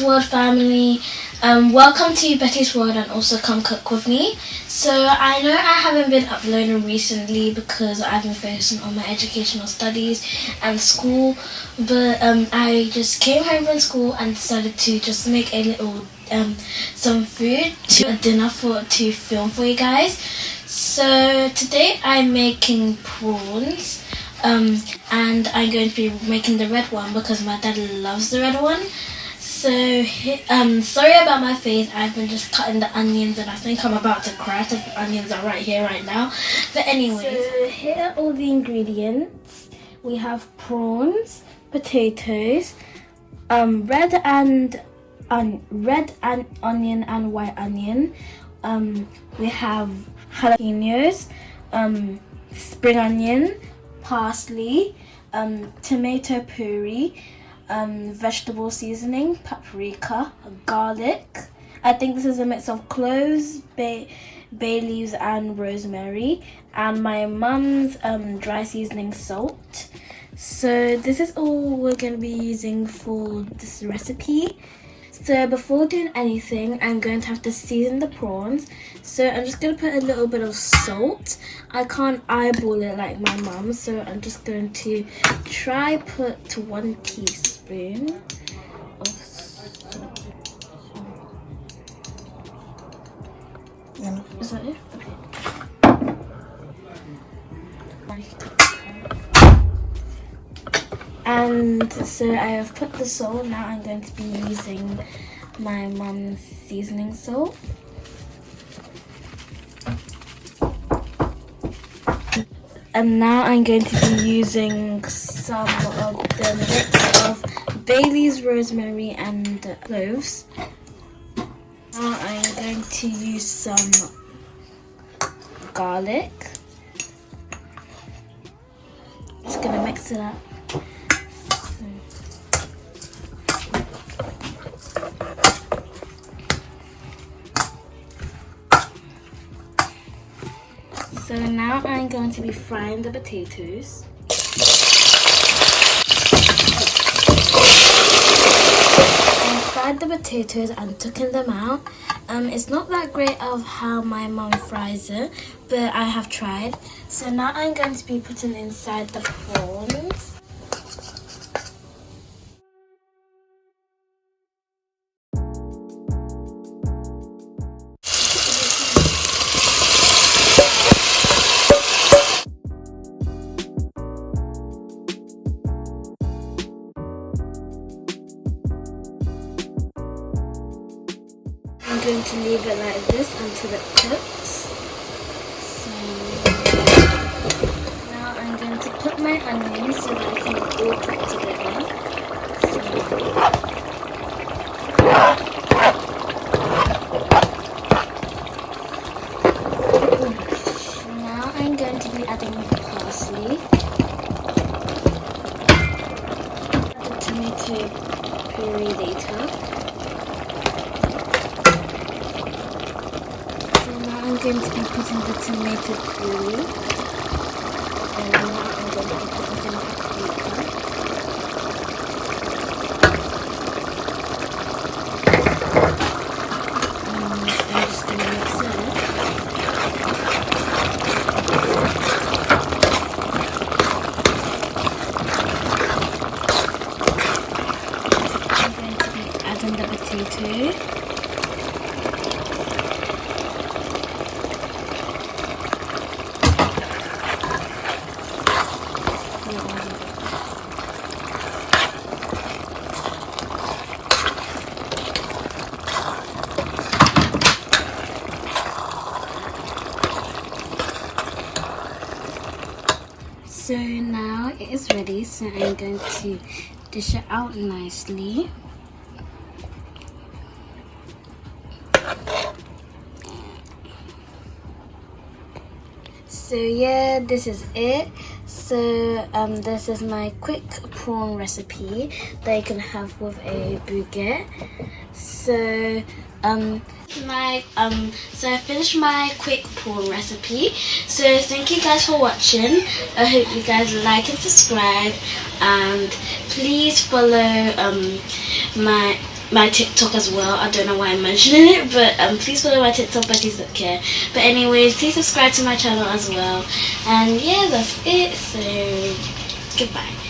World family. Welcome to Betty's World and also come cook with me. So I know I haven't been uploading recently because I've been focusing on my educational studies and school, but I just came home from school and decided to just make a little some food to a dinner to film for you guys. So today I'm making prawns. And I'm going to be making the red one because my dad loves the red one. So sorry about my face. I've been just cutting the onions and I think I'm about to cry because the onions are right here right now. But anyway, so here are all the ingredients. We have prawns, potatoes, red and onion and white onion. We have jalapenos, spring onion, parsley, tomato puree, vegetable seasoning, paprika, garlic. I think this is a mix of cloves, bay leaves and rosemary, and my mum's dry seasoning salt. So this is all we're going to be using for this recipe. So before doing anything, I'm going to have to season the prawns. So I'm just going to put a little bit of salt. I can't eyeball it like my mum, so I'm just going to try put 1 teaspoon of salt. Is that it? Okay. And so I have put the salt. Now I'm going to be using my mum's seasoning salt. And now I'm going to be using some of the mix of bay leaves, rosemary and cloves. Now I'm going to use some garlic. Just going to mix it up. So now I'm going to be frying the potatoes. I fried the potatoes and taken them out. It's not that great of how my mum fries it, but I have tried. So now I'm going to be putting inside the prawns. I'm going to leave it like this until it cooks. So now I'm going to put my onions so that I can all cook together. So now I'm going to be adding the parsley, the tomato puree later. I'm going to be putting the tomato puree, and now I'm going to be putting some paprika. I'm just going to mix it up. I'm going to be adding the potato. So now it is ready, so I'm going to dish it out nicely. So yeah, this is it. So this is my quick prawn recipe that you can have with a baguette. So so I finished my quick prawn recipe. So thank you guys for watching. I hope you guys like and subscribe, and please follow my my TikTok as well. I don't know why I'm mentioning it, but please follow my TikTok, Betty's That Care. But anyways, please subscribe to my channel as well. And yeah, that's it. So goodbye.